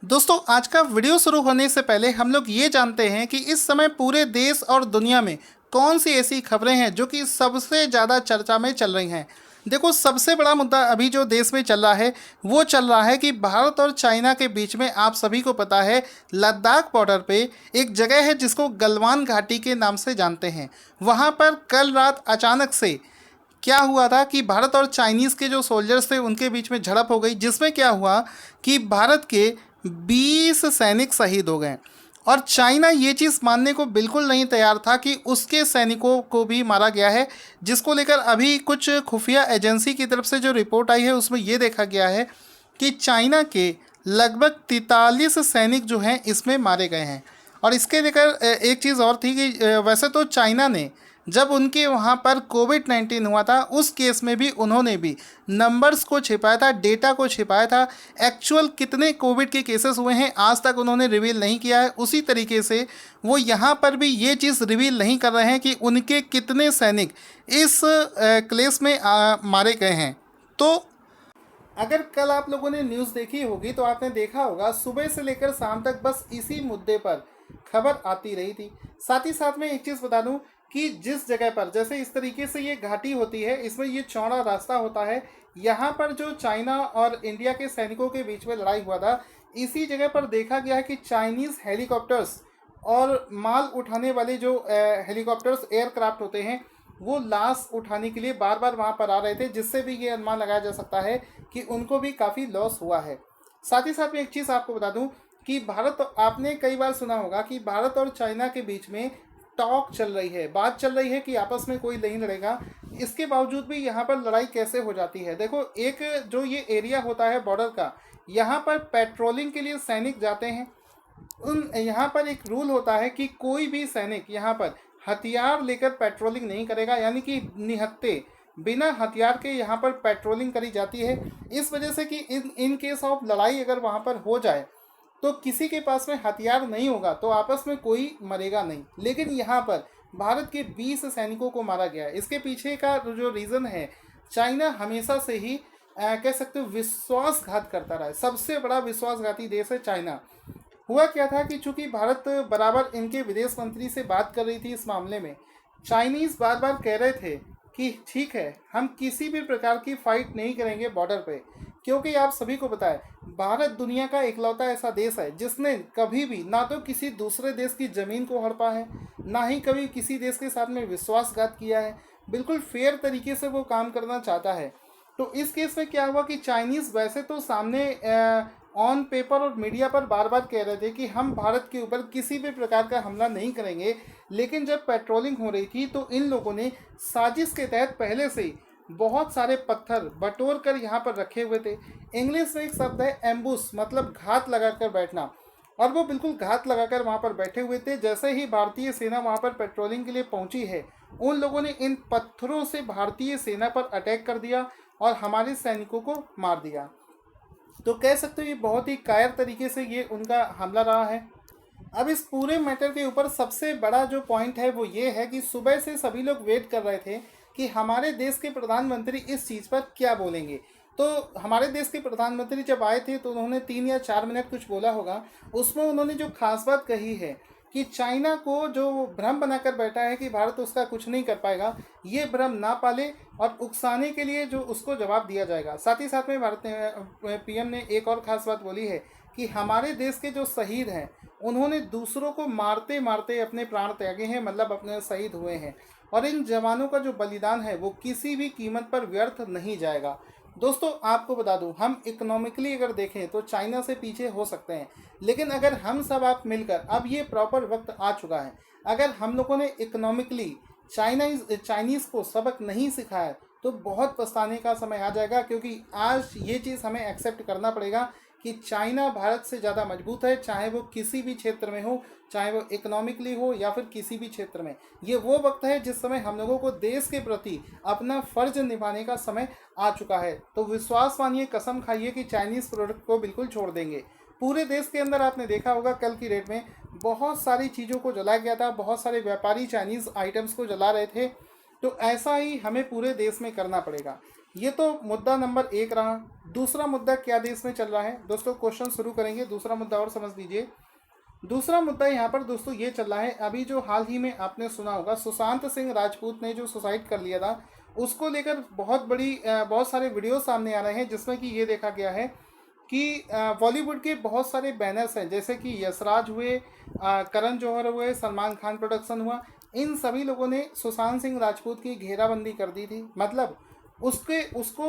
दोस्तों आज का वीडियो शुरू होने से पहले हम लोग ये जानते हैं कि इस समय पूरे देश और दुनिया में कौन सी ऐसी खबरें हैं जो कि सबसे ज़्यादा चर्चा में चल रही हैं। देखो, सबसे बड़ा मुद्दा अभी जो देश में चल रहा है वो चल रहा है कि भारत और चाइना के बीच में, आप सभी को पता है, लद्दाख बॉर्डर पे एक जगह है जिसको गलवान घाटी के नाम से जानते हैं। वहाँ पर कल रात अचानक से क्या हुआ था कि भारत और चाइनीज़ के जो सोल्जर्स थे उनके बीच में झड़प हो गई, जिसमें क्या हुआ कि भारत के 20 सैनिक शहीद हो गए। और चाइना ये चीज़ मानने को बिल्कुल नहीं तैयार था कि उसके सैनिकों को भी मारा गया है, जिसको लेकर अभी कुछ खुफिया एजेंसी की तरफ से जो रिपोर्ट आई है उसमें ये देखा गया है कि चाइना के लगभग 43 सैनिक जो हैं इसमें मारे गए हैं। और इसके लेकर एक चीज़ और थी कि वैसे तो चाइना ने जब उनके वहाँ पर कोविड-19 हुआ था उस केस में भी उन्होंने भी नंबर्स को छिपाया था, डेटा को छिपाया था। एक्चुअल कितने कोविड के केसेस हुए हैं आज तक उन्होंने रिवील नहीं किया है। उसी तरीके से वो यहाँ पर भी ये चीज़ रिवील नहीं कर रहे हैं कि उनके कितने सैनिक इस केस में मारे गए हैं। तो अगर कल आप लोगों ने न्यूज़ देखी होगी तो आपने देखा होगा सुबह से लेकर शाम तक बस इसी मुद्दे पर खबर आती रही थी। साथ ही साथ में एक चीज़ बता दूं कि जिस जगह पर, जैसे इस तरीके से ये घाटी होती है, इसमें ये चौड़ा रास्ता होता है, यहाँ पर जो चाइना और इंडिया के सैनिकों के बीच में लड़ाई हुआ था, इसी जगह पर देखा गया है कि चाइनीज़ हेलीकॉप्टर्स और माल उठाने वाले जो हेलीकॉप्टर्स एयरक्राफ्ट होते हैं वो लाश उठाने के लिए बार बार वहाँ पर आ रहे थे, जिससे भी ये अनुमान लगाया जा सकता है कि उनको भी काफ़ी लॉस हुआ है। साथ ही साथ में एक चीज़ आपको बता दूं कि आपने कई बार सुना होगा कि भारत और चाइना के बीच में टॉक चल रही है, बात चल रही है कि आपस में कोई नहीं लड़ेगा। इसके बावजूद भी यहाँ पर लड़ाई कैसे हो जाती है। देखो, एक जो ये एरिया होता है बॉर्डर का, यहाँ पर पेट्रोलिंग के लिए सैनिक जाते हैं। उन यहाँ पर एक रूल होता है कि कोई भी सैनिक यहाँ पर हथियार लेकर पेट्रोलिंग नहीं करेगा, यानी कि निहत्थे बिना हथियार के यहाँ पर पेट्रोलिंग करी जाती है। इस वजह से कि इन केस ऑफ लड़ाई अगर वहाँ पर हो जाए तो किसी के पास में हथियार नहीं होगा तो आपस में कोई मरेगा नहीं। लेकिन यहाँ पर भारत के 20 सैनिकों को मारा गया है। इसके पीछे का जो रीज़न है, चाइना हमेशा से ही कह सकते हो विश्वासघात करता रहा है। सबसे बड़ा विश्वासघाती देश है चाइना। हुआ क्या था कि चूंकि भारत बराबर इनके विदेश मंत्री से बात कर रही थी इस मामले में, चाइनीज़ बार बार कह रहे थे कि ठीक है, हम किसी भी प्रकार की फाइट नहीं करेंगे बॉर्डर पे, क्योंकि आप सभी को पता है भारत दुनिया का इकलौता ऐसा देश है जिसने कभी भी ना तो किसी दूसरे देश की ज़मीन को हड़पा है, ना ही कभी किसी देश के साथ में विश्वासघात किया है। बिल्कुल फेयर तरीके से वो काम करना चाहता है। तो इस केस में क्या हुआ कि चाइनीज़ वैसे तो सामने ऑन पेपर और मीडिया पर बार बार कह रहे थे कि हम भारत के ऊपर किसी भी प्रकार का हमला नहीं करेंगे, लेकिन जब पेट्रोलिंग हो रही थी तो इन लोगों ने साजिश के तहत पहले से ही बहुत सारे पत्थर बटोर कर यहाँ पर रखे हुए थे। इंग्लिश में एक शब्द है एम्बुश, मतलब घात लगाकर बैठना, और वो बिल्कुल घात लगाकर वहाँ पर बैठे हुए थे। जैसे ही भारतीय सेना वहाँ पर पेट्रोलिंग के लिए पहुँची है, उन लोगों ने इन पत्थरों से भारतीय सेना पर अटैक कर दिया और हमारे सैनिकों को मार दिया। तो कह सकते हो ये बहुत ही कायर तरीके से ये उनका हमला रहा है। अब इस पूरे मैटर के ऊपर सबसे बड़ा जो पॉइंट है वो ये है कि सुबह से सभी लोग वेट कर रहे थे कि हमारे देश के प्रधानमंत्री इस चीज़ पर क्या बोलेंगे। तो हमारे देश के प्रधानमंत्री जब आए थे तो उन्होंने 3 या 4 मिनट कुछ बोला होगा। उसमें उन्होंने जो खास बात कही है कि चाइना को जो भ्रम बनाकर बैठा है कि भारत उसका कुछ नहीं कर पाएगा, ये भ्रम ना पाले और उकसाने के लिए जो उसको जवाब दिया जाएगा। साथ ही साथ में भारत पीएम ने एक और ख़ास बात बोली है कि हमारे देश के जो शहीद हैं उन्होंने दूसरों को मारते मारते अपने प्राण त्यागे हैं, मतलब अपने शहीद हुए हैं, और इन जवानों का जो बलिदान है वो किसी भी कीमत पर व्यर्थ नहीं जाएगा। दोस्तों आपको बता दूं, हम इकोनॉमिकली अगर देखें तो चाइना से पीछे हो सकते हैं, लेकिन अगर हम सब आप मिलकर, अब ये प्रॉपर वक्त आ चुका है, अगर हम लोगों ने इकोनॉमिकली चाइनीज़ को सबक नहीं सिखाया तो बहुत पछताने का समय आ जाएगा। क्योंकि आज ये चीज़ हमें एक्सेप्ट करना पड़ेगा कि चाइना भारत से ज़्यादा मजबूत है, चाहे वो किसी भी क्षेत्र में हो, चाहे वो इकोनॉमिकली हो या फिर किसी भी क्षेत्र में। ये वो वक्त है जिस समय हम लोगों को देश के प्रति अपना फ़र्ज निभाने का समय आ चुका है। तो विश्वास मानिए, कसम खाइए कि चाइनीज़ प्रोडक्ट को बिल्कुल छोड़ देंगे। पूरे देश के अंदर आपने देखा होगा कल की डेट में बहुत सारी चीज़ों को जलाया गया था, बहुत सारे व्यापारी चाइनीज़ आइटम्स को जला रहे थे। तो ऐसा ही हमें पूरे देश में करना पड़ेगा। ये तो मुद्दा नंबर 1 रहा। दूसरा मुद्दा क्या देश में चल रहा है दोस्तों, क्वेश्चन शुरू करेंगे, दूसरा मुद्दा और समझ लीजिए। दूसरा मुद्दा यहाँ पर दोस्तों ये चल रहा है, अभी जो हाल ही में आपने सुना होगा सुशांत सिंह राजपूत ने जो सुसाइड कर लिया था, उसको लेकर बहुत सारे वीडियो सामने आ रहे हैं, जिसमें कि ये देखा गया है कि बॉलीवुड के बहुत सारे बैनर्स हैं, जैसे कि यशराज हुए, करण जौहर हुए, सलमान खान प्रोडक्शन हुआ, इन सभी लोगों ने सुशांत सिंह राजपूत की घेराबंदी कर दी थी। मतलब उसको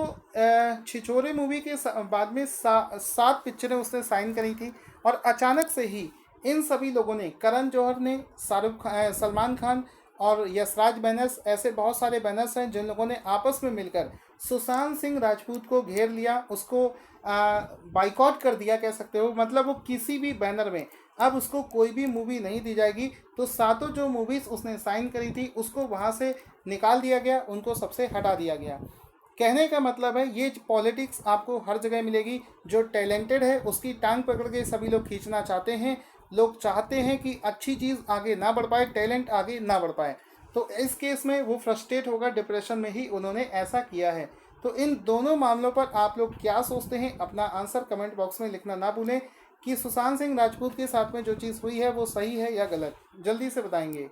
छिछोरे मूवी के बाद में 7 पिक्चरें उसने साइन करी थी, और अचानक से ही इन सभी लोगों ने, करण जौहर ने, सलमान खान और यशराज बैनर्स, ऐसे बहुत सारे बैनर्स हैं जिन लोगों ने आपस में मिलकर सुशांत सिंह राजपूत को घेर लिया, उसको बाइकआउट कर दिया कह सकते हो। मतलब वो किसी भी बैनर में अब उसको कोई भी मूवी नहीं दी जाएगी। तो 7 जो मूवीज़ उसने साइन करी थी उसको वहाँ से निकाल दिया गया, उनको सबसे हटा दिया गया। कहने का मतलब है ये पॉलिटिक्स आपको हर जगह मिलेगी। जो टैलेंटेड है उसकी टांग पकड़ के सभी लोग खींचना चाहते हैं। लोग चाहते हैं कि अच्छी चीज़ आगे ना बढ़ पाए, टैलेंट आगे ना बढ़ पाए। तो इस केस में वो फ्रस्ट्रेट होगा, डिप्रेशन में ही उन्होंने ऐसा किया है। तो इन दोनों मामलों पर आप लोग क्या सोचते हैं, अपना आंसर कमेंट बॉक्स में लिखना ना भूलें कि सुशांत सिंह राजपूत के साथ में जो चीज़ हुई है वो सही है या गलत, जल्दी से बताएंगे।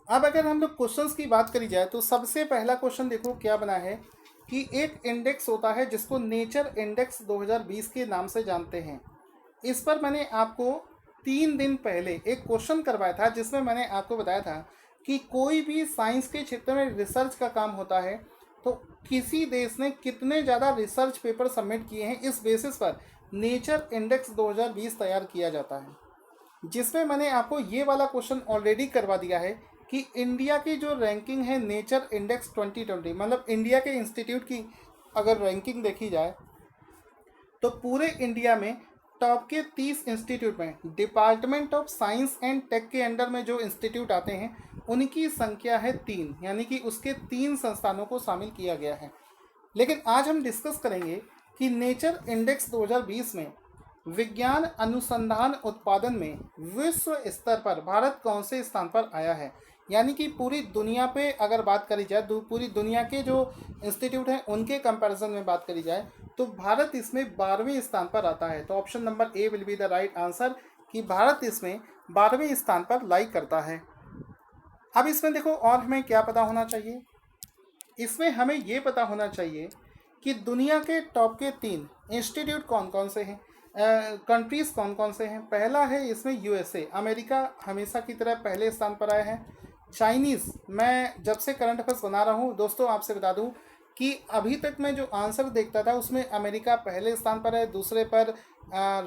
अब अगर हम लोग क्वेश्चंस की बात करी जाए तो सबसे पहला क्वेश्चन देखो क्या बना है कि एक इंडेक्स होता है जिसको नेचर इंडेक्स 2020 के नाम से जानते हैं। इस पर मैंने आपको 3 दिन पहले एक क्वेश्चन करवाया था, जिसमें मैंने आपको बताया था कि कोई भी साइंस के क्षेत्र में रिसर्च का काम होता है तो किसी देश ने कितने ज़्यादा रिसर्च पेपर सबमिट किए हैं, इस बेसिस पर नेचर इंडेक्स 2020 तैयार किया जाता है। जिसमें मैंने आपको ये वाला क्वेश्चन ऑलरेडी करवा दिया है कि इंडिया की जो रैंकिंग है नेचर इंडेक्स 2020, मतलब इंडिया के इंस्टीट्यूट की अगर रैंकिंग देखी जाए तो पूरे इंडिया में टॉप के 30 इंस्टीट्यूट में department of science and tech के अंडर में जो इंस्टीट्यूट आते हैं उनकी संख्या है 3, यानी कि उसके 3 संस्थानों को शामिल किया गया है। लेकिन आज हम डिस्कस करेंगे कि नेचर इंडेक्स 2020 में विज्ञान अनुसंधान उत्पादन में विश्व स्तर पर भारत कौन से स्थान पर आया है। यानी कि पूरी दुनिया पे अगर बात करी जाए, पूरी दुनिया के जो इंस्टीट्यूट हैं उनके कंपैरिजन में बात करी जाए तो भारत इसमें 12वें स्थान पर आता है। तो option number A will be the right answer कि भारत इसमें 12वें स्थान पर लाइक करता है। अब इसमें देखो और हमें क्या पता होना चाहिए, इसमें हमें ये पता होना चाहिए कि दुनिया के टॉप के 3 इंस्टीट्यूट कौन कौन से हैं, कंट्रीज़ कौन कौन से हैं। पहला है इसमें यूएसए, अमेरिका हमेशा की तरह पहले स्थान पर आया है। चाइनीज़, मैं जब से करंट अफेयर्स बना रहा हूँ दोस्तों आपसे बता दूँ कि अभी तक मैं जो आंसर देखता था उसमें अमेरिका पहले स्थान पर है, दूसरे पर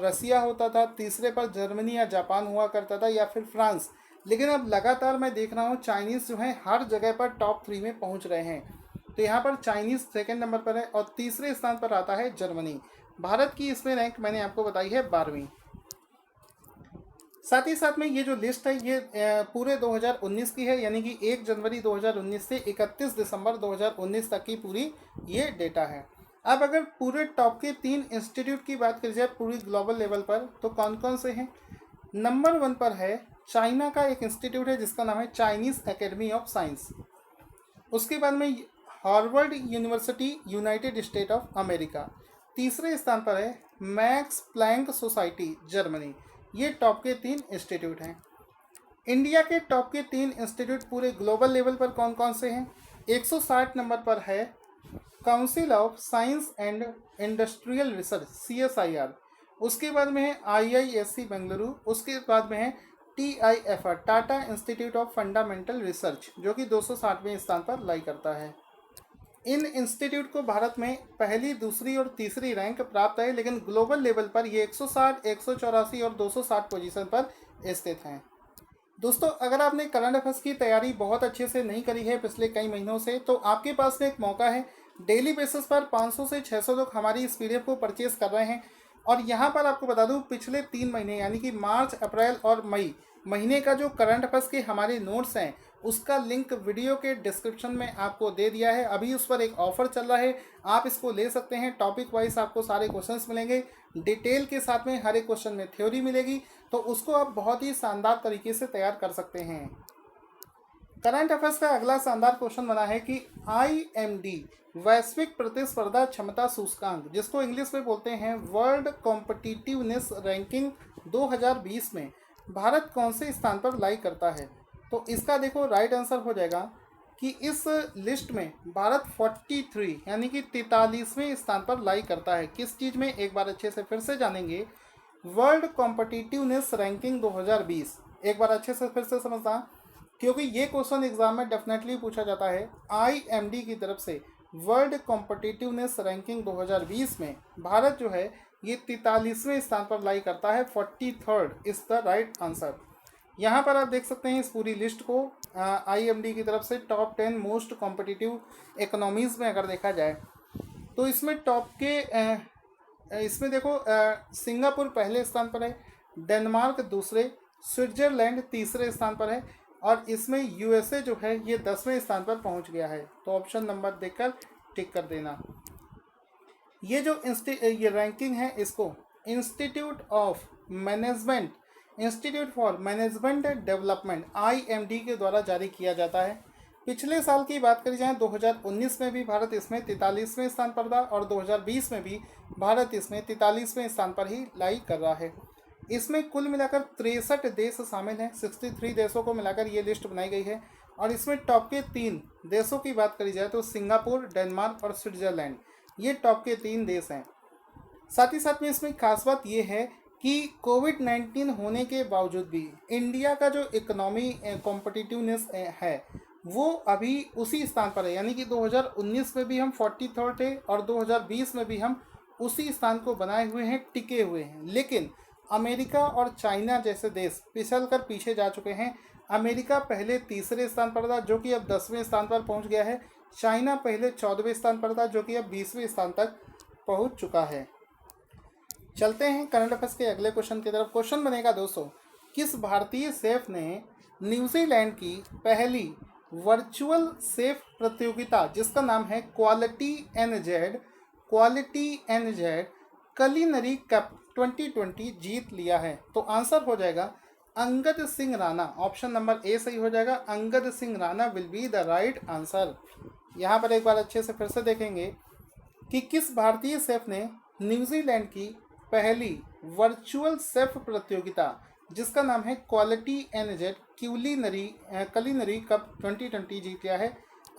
रसिया होता था, तीसरे पर जर्मनी या जापान हुआ करता था, या फिर फ्रांस। लेकिन अब लगातार मैं देख रहा हूँ चाइनीज़ जो है हर जगह पर टॉप 3 में पहुँच रहे हैं। तो यहाँ पर चाइनीज़ सेकंड नंबर पर है और तीसरे स्थान पर आता है जर्मनी। भारत की इसमें रैंक मैंने आपको बताई है 12वीं। साथ ही साथ में ये जो लिस्ट है ये पूरे 2019 की है, यानी कि 1 जनवरी 2019 से 31 दिसंबर 2019 तक की पूरी ये डेटा है। अब अगर पूरे टॉप के 3 इंस्टीट्यूट की बात करी जाए पूरी ग्लोबल लेवल पर तो कौन कौन से हैं। नंबर 1 पर है चाइना का एक इंस्टीट्यूट है जिसका नाम है चाइनीज़ एकेडमी ऑफ साइंस। उसके बाद में Harvard university United state of America. तीसरे स्थान पर है मैक्स प्लैंक सोसाइटी जर्मनी। ये टॉप के 3 इंस्टीट्यूट हैं। इंडिया के टॉप के 3 इंस्टीट्यूट पूरे ग्लोबल लेवल पर कौन कौन से हैं। 160 नंबर पर है council of science and industrial research CSIR। उसके बाद में है IISc बेंगलुरु। उसके बाद में है TIFR Tata institute of fundamental research, जो कि 260वें स्थान पर लाई करता है। इन इंस्टीट्यूट को भारत में पहली, दूसरी और तीसरी रैंक प्राप्त है, लेकिन ग्लोबल लेवल पर ये 160, 184 और 260 पोजीशन पर स्थित हैं। दोस्तों अगर आपने करंट अफेयर्स की तैयारी बहुत अच्छे से नहीं करी है पिछले कई महीनों से, तो आपके पास में एक मौका है। डेली बेसिस पर 500 से 600 लोग हमारी इस PDF को परचेज कर रहे हैं। और यहाँ पर आपको बता दूँ पिछले 3 महीने यानी कि मार्च, अप्रैल और मई महीने का जो करंट अफेयर्स के हमारे नोट्स हैं उसका लिंक वीडियो के डिस्क्रिप्शन में आपको दे दिया है। अभी उस पर एक ऑफर चल रहा है, आप इसको ले सकते हैं। टॉपिक वाइज आपको सारे क्वेश्चंस मिलेंगे, डिटेल के साथ में हर एक क्वेश्चन में थ्योरी मिलेगी, तो उसको आप बहुत ही शानदार तरीके से तैयार कर सकते हैं। करंट अफेयर्स का अगला शानदार क्वेश्चन बना है कि IMD वैश्विक प्रतिस्पर्धा क्षमता सूचकांक, जिसको इंग्लिश में बोलते हैं वर्ल्ड कॉम्पिटिटिवनेस रैंकिंग 2020 में भारत कौन से स्थान पर लाई करता है। तो इसका देखो राइट आंसर हो जाएगा कि इस लिस्ट में भारत 43 यानी कि 43वें स्थान पर लाई करता है। किस चीज़ में, एक बार अच्छे से फिर से जानेंगे। वर्ल्ड कॉम्पिटिटिवनेस रैंकिंग 2020, एक बार अच्छे से फिर से समझना, क्योंकि ये क्वेश्चन एग्जाम में डेफिनेटली पूछा जाता है। IMD की तरफ से वर्ल्ड कॉम्पिटिटिवनेस रैंकिंग 2020 में भारत जो है ये 43वें स्थान पर लाई करता है। 43rd is the right answer. यहाँ पर आप देख सकते हैं इस पूरी लिस्ट को IMD की तरफ से टॉप 10 मोस्ट कॉम्पिटिटिव इकोनॉमीज़ में अगर देखा जाए तो इसमें टॉप के इसमें देखो सिंगापुर पहले स्थान पर है, डेनमार्क दूसरे, स्विट्जरलैंड तीसरे स्थान पर है और इसमें USA जो है ये 10वें स्थान पर पहुंच गया है। तो ऑप्शन नंबर देखकर टिक कर देना। ये जो ये रैंकिंग है इसको institute for management development IMD के द्वारा जारी किया जाता है। पिछले साल की बात करी जाए 2019 में भी भारत इसमें 43वें स्थान पर था और 2020 में भी भारत इसमें 43वें स्थान पर ही लाई कर रहा है। इसमें कुल मिलाकर 63 देश शामिल हैं। 63 देशों को मिलाकर ये लिस्ट बनाई गई है और इसमें टॉप के 3 देशों की बात करी जाए तो सिंगापुर, डेनमार्क और स्विट्जरलैंड, ये टॉप के 3 देश हैं। साथ ही साथ में इसमें खास बात ये है कि कोविड-19 होने के बावजूद भी इंडिया का जो इकोनॉमी कॉम्पिटिटिवनेस है वो अभी उसी स्थान पर है, यानी कि 2019 में भी हम 43rd थे और 2020 में भी हम उसी स्थान को बनाए हुए हैं, टिके हुए हैं। लेकिन अमेरिका और चाइना जैसे देश फिसल कर पीछे जा चुके हैं। अमेरिका पहले तीसरे स्थान पर था जो कि अब 10वें स्थान पर पहुंच गया है। चाइना पहले 14वें स्थान पर था जो कि अब 20वें स्थान तक पहुंच चुका है। चलते हैं करंट अफेयर्स के अगले क्वेश्चन की तरफ। क्वेश्चन बनेगा दोस्तों, किस भारतीय शेफ ने न्यूजीलैंड की पहली वर्चुअल शेफ प्रतियोगिता जिसका नाम है क्वालिटी NZ कलिनरी कप 2020 जीत लिया है। तो आंसर हो जाएगा Angad Singh Rana. Option number A सही हो जाएगा। Angad Singh Rana will be the right answer. यहाँ पर एक बार अच्छे से फिर से देखेंगे कि किस भारतीय शेफ ने न्यूजीलैंड की पहली वर्चुअल शेफ प्रतियोगिता जिसका नाम है क्वालिटी NZ कलिनरी कप 2020 जीत लिया है।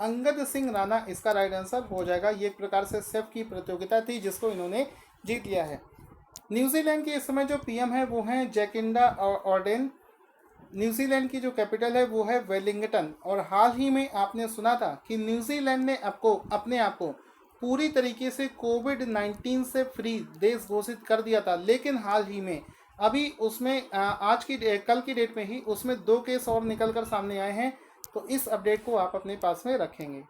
अंगद सिंह राणा इसका राइट आंसर हो जाएगा। ये एक प्रकार से शेफ की प्रतियोगिता थी जिसको इन्होंने जीत लिया है। न्यूजीलैंड के इस समय जो PM है वो हैं जैकिंडा ऑर्डेन। न्यूजीलैंड की जो कैपिटल है वो है वेलिंगटन। और हाल ही में आपने सुना था कि न्यूजीलैंड ने अपने आप को पूरी तरीके से कोविड-19 से फ्री देश घोषित कर दिया था, लेकिन हाल ही में अभी उसमें कल की डेट में ही उसमें 2 केस और निकल कर सामने आए हैं। तो इस अपडेट को आप अपने पास में रखेंगे।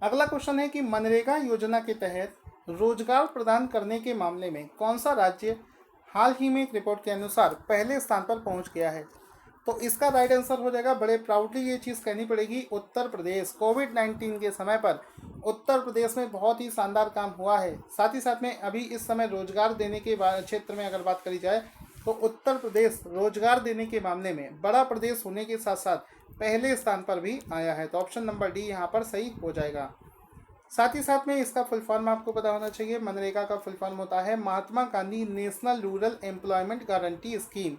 अगला क्वेश्चन है कि मनरेगा योजना के तहत रोजगार प्रदान करने के मामले में कौन सा राज्य हाल ही में एक रिपोर्ट के अनुसार पहले स्थान पर पहुंच गया है। तो इसका राइट आंसर हो जाएगा, बड़े प्राउडली ये चीज़ कहनी पड़ेगी, उत्तर प्रदेश। कोविड-19 के समय पर उत्तर प्रदेश में बहुत ही शानदार काम हुआ है। साथ ही साथ में अभी इस समय रोजगार देने के क्षेत्र में अगर बात करी जाए तो उत्तर प्रदेश रोजगार देने के मामले में बड़ा प्रदेश होने के साथ साथ पहले स्थान पर भी आया है। तो ऑप्शन नंबर डी यहाँ पर सही हो जाएगा। साथ ही साथ में इसका फुल फॉर्म आपको पता होना चाहिए। मनरेगा का फुल फॉर्म होता है Mahatma Gandhi national rural employment guarantee scheme.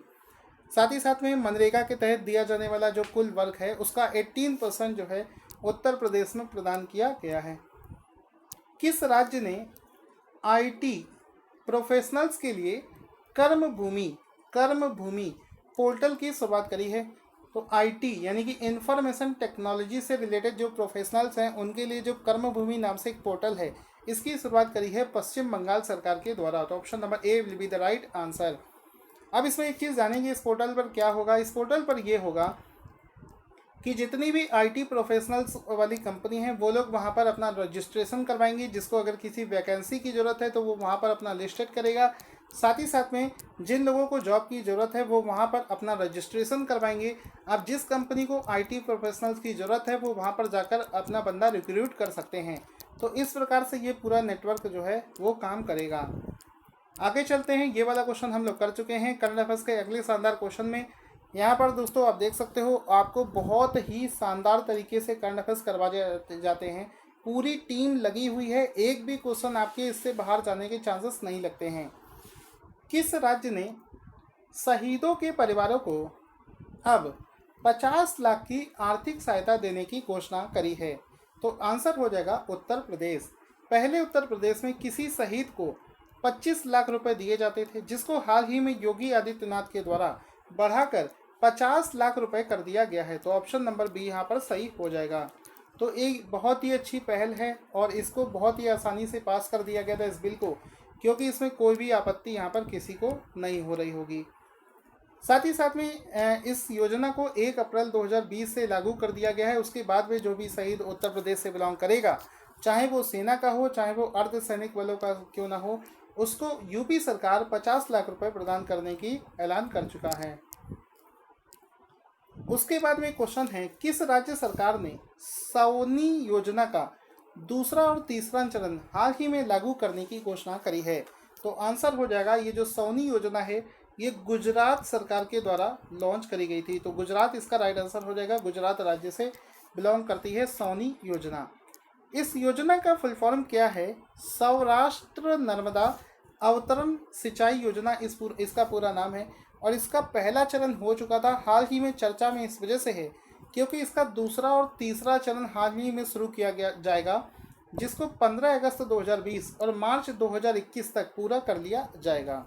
साथ ही साथ में मनरेगा के तहत दिया जाने वाला जो कुल वर्क है उसका 18% जो है उत्तर प्रदेश में प्रदान किया गया है। किस राज्य ने IT प्रोफेशनल्स के लिए कर्मभूमि पोर्टल की शुरुआत करी है। तो IT यानी कि इंफॉर्मेशन टेक्नोलॉजी से रिलेटेड जो प्रोफेशनल्स हैं उनके लिए जो कर्मभूमि नाम से एक पोर्टल है, इसकी शुरुआत करी है पश्चिम बंगाल सरकार के द्वारा। तो option number A will be the right answer. अब इसमें एक चीज़ जानेंगे, इस पोर्टल पर क्या होगा। इस पोर्टल पर यह होगा कि जितनी भी IT प्रोफेशनल्स वाली कंपनी है वो लोग वहाँ पर अपना रजिस्ट्रेशन करवाएंगी। जिसको अगर किसी वैकेंसी की ज़रूरत है तो वो वहाँ पर अपना लिस्टेड करेगा। साथ ही साथ में जिन लोगों को जॉब की ज़रूरत है वो वहाँ पर अपना रजिस्ट्रेशन करवाएंगे। अब जिस कंपनी को IT प्रोफेशनल्स की ज़रूरत है वो वहाँ पर जाकर अपना बंदा रिक्रूट कर सकते हैं। तो इस प्रकार से ये पूरा नेटवर्क जो है वो काम करेगा। आगे चलते हैं। ये वाला क्वेश्चन हम लोग कर चुके हैं। करंट अफेयर्स के अगले शानदार क्वेश्चन में यहाँ पर दोस्तों आप देख सकते हो, आपको बहुत ही शानदार तरीके से कर्णफिस करवाए जाते हैं। पूरी टीम लगी हुई है, एक भी क्वेश्चन आपके इससे बाहर जाने के चांसेस नहीं लगते हैं। किस राज्य ने शहीदों के परिवारों को अब 50 लाख की आर्थिक सहायता देने की घोषणा करी है? तो आंसर हो जाएगा उत्तर प्रदेश। पहले उत्तर प्रदेश में किसी शहीद को 25 लाख रुपए दिए जाते थे, जिसको हाल ही में योगी आदित्यनाथ के द्वारा बढ़ाकर 50 लाख रुपए कर दिया गया है। तो ऑप्शन नंबर बी यहाँ पर सही हो जाएगा। तो एक बहुत ही अच्छी पहल है और इसको बहुत ही आसानी से पास कर दिया गया था इस बिल को, क्योंकि इसमें कोई भी आपत्ति यहाँ पर किसी को नहीं हो रही होगी। साथ ही साथ में इस योजना को 1 अप्रैल 2020 से लागू कर दिया गया है। उसके बाद में जो भी शहीद उत्तर प्रदेश से बिलोंग करेगा, चाहे वो सेना का हो चाहे वो अर्धसैनिक बलों का क्यों ना हो, उसको यूपी सरकार 50 लाख रुपए प्रदान करने की ऐलान कर चुका है। उसके बाद में क्वेश्चन है, किस राज्य सरकार ने सौनी योजना का दूसरा और तीसरा चरण हाल ही में लागू करने की घोषणा करी है? तो आंसर हो जाएगा, ये जो सौनी योजना है ये गुजरात सरकार के द्वारा लॉन्च करी गई थी। तो गुजरात इसका राइट आंसर हो जाएगा। गुजरात राज्य से बिलोंग करती है सौनी योजना। इस योजना का फुल फॉर्म क्या है? सौराष्ट्र नर्मदा अवतरण सिंचाई योजना इसका पूरा नाम है। और इसका पहला चरण हो चुका था, हाल ही में चर्चा में इस वजह से है क्योंकि इसका दूसरा और तीसरा चरण हाल ही में शुरू किया जाएगा, जिसको 15 अगस्त 2020 और मार्च 2021 तक पूरा कर लिया जाएगा।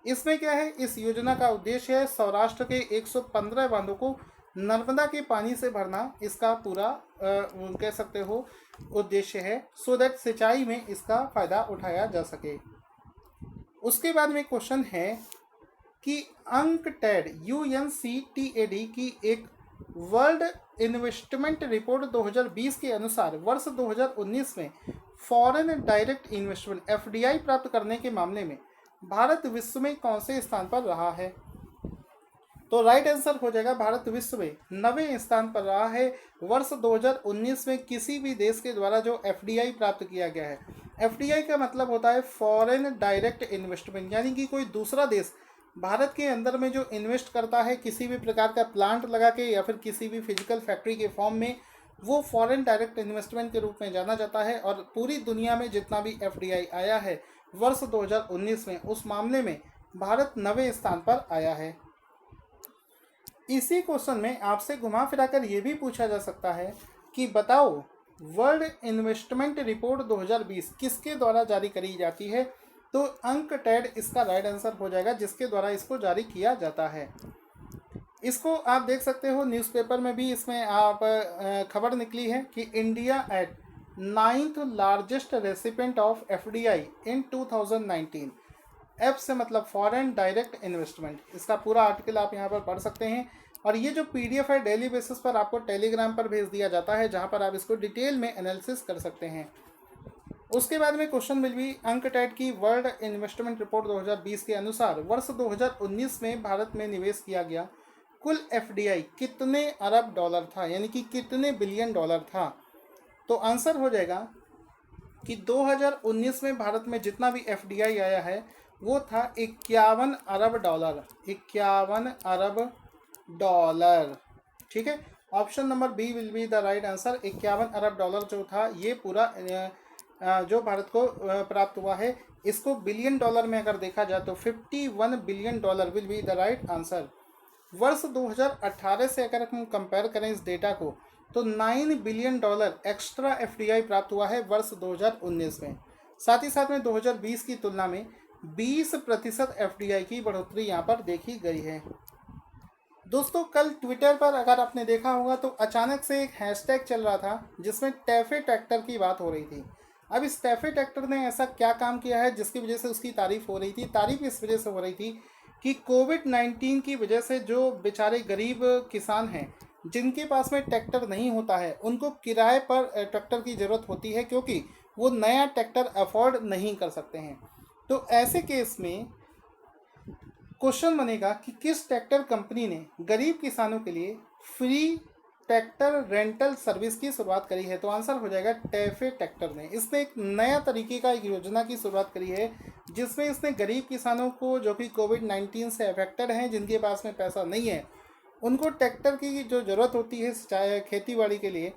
इसमें क्या है, इस योजना का उद्देश्य है सौराष्ट्र के 115 बांधों को नर्मदा के पानी से भरना। इसका पूरा कह सकते हो उद्देश्य है, सो दैट सिंचाई में इसका फायदा उठाया जा सके। उसके बाद में क्वेश्चन है कि अंकटैड UNCTAD की एक वर्ल्ड इन्वेस्टमेंट रिपोर्ट 2020 के अनुसार वर्ष 2019 में फॉरेन डायरेक्ट इन्वेस्टमेंट FDI प्राप्त करने के मामले में भारत विश्व में कौन से स्थान पर रहा है? तो राइट आंसर हो जाएगा, भारत विश्व में 9वें स्थान पर रहा है। वर्ष 2019 में किसी भी देश के द्वारा जो FDI प्राप्त किया गया है, FDI का मतलब होता है फॉरेन डायरेक्ट इन्वेस्टमेंट, यानी कि कोई दूसरा देश भारत के अंदर में जो इन्वेस्ट करता है किसी भी प्रकार का प्लांट लगा के या फिर किसी भी फिजिकल फैक्ट्री के फॉर्म में, वो फॉरेन डायरेक्ट इन्वेस्टमेंट के रूप में जाना जाता है। और पूरी दुनिया में जितना भी FDI आया है वर्ष 2019 में, उस मामले में भारत 9वें स्थान पर आया है। इसी क्वेश्चन में आपसे घुमा फिराकर ये भी पूछा जा सकता है कि बताओ वर्ल्ड इन्वेस्टमेंट रिपोर्ट 2020 किसके द्वारा जारी करी जाती है? तो अंकटैड इसका राइट आंसर हो जाएगा, जिसके द्वारा इसको जारी किया जाता है। इसको आप देख सकते हो न्यूज़पेपर में भी, इसमें आप खबर निकली है कि India at 9th largest recipient of FDI in 2019। F से मतलब फॉरेन डायरेक्ट इन्वेस्टमेंट, इसका पूरा आर्टिकल आप यहाँ पर पढ़ सकते हैं। और ये जो PDF है डेली बेसिस पर आपको टेलीग्राम पर भेज दिया जाता है, जहाँ पर आप इसको डिटेल में एनालिसिस कर सकते हैं। उसके बाद में क्वेश्चन मिल भी अंकटैड की वर्ल्ड इन्वेस्टमेंट रिपोर्ट 2020 के अनुसार वर्ष 2019 में भारत में निवेश किया गया कुल FDI कितने अरब डॉलर था, यानी कि कितने बिलियन डॉलर था? तो आंसर हो जाएगा कि 2019 में भारत में जितना भी FDI आया है वो था 51 अरब डॉलर। 51 अरब डॉलर, ठीक है। Option number B will be the right answer. 51 अरब डॉलर जो था ये पूरा जो भारत को प्राप्त हुआ है, इसको बिलियन डॉलर में अगर देखा जाए तो 51 billion dollar will be the right answer. वर्ष 2018 से अगर हम कंपेयर करें इस डेटा को, तो 9 बिलियन डॉलर एक्स्ट्रा FDI प्राप्त हुआ है वर्ष 2019 में। साथ ही साथ में 2020 की तुलना में 20% FDI की बढ़ोतरी यहाँ पर देखी गई है। दोस्तों कल ट्विटर पर अगर आपने देखा होगा तो अचानक से एक हैशटैग चल रहा था जिसमें टैफे ट्रैक्टर की बात हो रही थी। अब इस टैफे ट्रैक्टर ने ऐसा क्या काम किया है जिसकी वजह से उसकी तारीफ हो रही थी? तारीफ इस वजह से हो रही थी कि कोविड-19 की वजह से जो बेचारे गरीब किसान हैं जिनके पास में ट्रैक्टर नहीं होता है, उनको किराए पर ट्रैक्टर की ज़रूरत होती है, क्योंकि वो नया ट्रैक्टर अफोर्ड नहीं कर सकते हैं। तो ऐसे केस में क्वेश्चन बनेगा कि किस ट्रैक्टर कंपनी ने गरीब किसानों के लिए फ्री ट्रैक्टर रेंटल सर्विस की शुरुआत करी है? तो आंसर हो जाएगा टैफे ट्रैक्टर ने। इसने एक नया तरीके का एक योजना की शुरुआत करी है जिसमें इसने गरीब किसानों को जो कि कोविड-19 से अफेक्टेड हैं, जिनके पास में पैसा नहीं है, उनको ट्रैक्टर की जो ज़रूरत होती है चाहे खेती बाड़ी के लिए,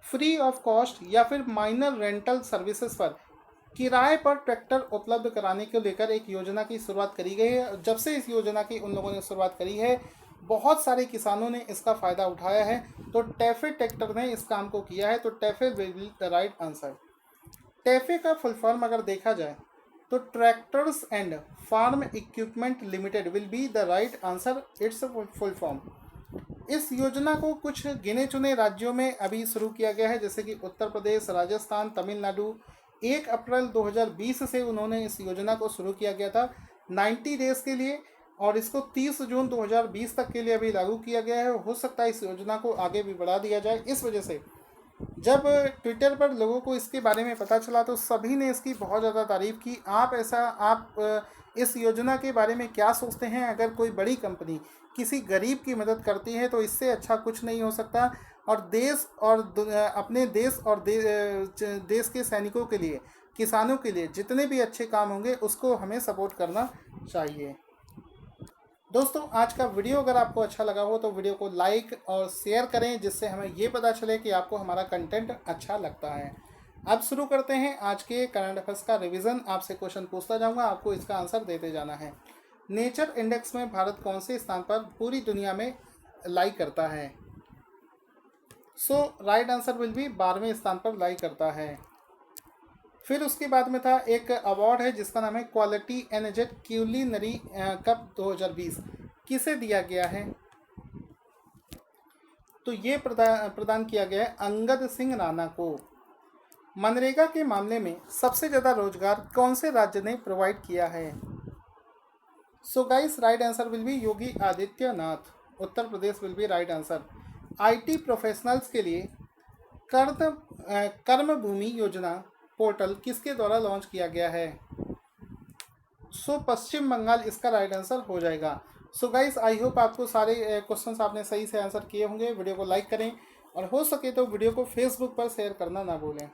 फ्री ऑफ कॉस्ट या फिर माइनर रेंटल सर्विसेज पर किराए पर ट्रैक्टर उपलब्ध कराने को लेकर एक योजना की शुरुआत करी गई है। जब से इस योजना की उन लोगों ने शुरुआत करी है, बहुत सारे किसानों ने इसका फ़ायदा उठाया है। तो टैफे ट्रैक्टर ने इस काम को किया है, तो TAFE will be the right answer. TAFE का फुल फॉर्म अगर देखा जाए तो tractors and farm equipment limited will be the right answer, its full form. इस योजना को कुछ गिने चुने राज्यों में अभी शुरू किया गया है, जैसे कि उत्तर प्रदेश, राजस्थान, तमिलनाडु। 1 अप्रैल 2020 से उन्होंने इस योजना को शुरू किया गया था 90 डेज के लिए, और इसको 30 जून 2020 तक के लिए अभी लागू किया गया है। हो सकता है इस योजना को आगे भी बढ़ा दिया जाए। इस वजह से जब ट्विटर पर लोगों को इसके बारे में पता चला तो सभी ने इसकी बहुत ज़्यादा तारीफ़ की। आप इस योजना के बारे में क्या सोचते हैं? अगर कोई बड़ी कंपनी किसी गरीब की मदद करती है तो इससे अच्छा कुछ नहीं हो सकता। और अपने देश के सैनिकों के लिए, किसानों के लिए जितने भी अच्छे काम होंगे उसको हमें सपोर्ट करना चाहिए। दोस्तों, आज का वीडियो अगर आपको अच्छा लगा हो तो वीडियो को लाइक और शेयर करें, जिससे हमें ये पता चले कि आपको हमारा कंटेंट अच्छा लगता है। अब शुरू करते हैं आज के करंट अफेयर्स का रिवीजन। आपसे क्वेश्चन पूछता जाऊंगा, आपको इसका आंसर देते जाना है। नेचर इंडेक्स में भारत कौन से स्थान पर पूरी दुनिया में लाई करता है? सो राइट आंसर विल बी 12वें स्थान पर लाई करता है। फिर उसके बाद में था एक अवार्ड है जिसका नाम है क्वालिटी एनजेट क्यूलिनरी कप 2020। किसे दिया गया है? तो ये प्रदान किया गया है अंगद सिंह राणा को। मनरेगा के मामले में सबसे ज़्यादा रोजगार कौन से राज्य ने प्रोवाइड किया है? So guys, right answer will be Yogi Adityanath. Uttar Pradesh will be right answer. IT professionals के लिए कर्म भूमि योजना पोर्टल किसके द्वारा लॉन्च किया गया है? सो पश्चिम बंगाल इसका राइट आंसर हो जाएगा। सो गाइस, आई होप आपको सारे क्वेश्चंस आपने सही से आंसर किए होंगे। वीडियो को लाइक करें और हो सके तो वीडियो को फेसबुक पर शेयर करना ना भूलें।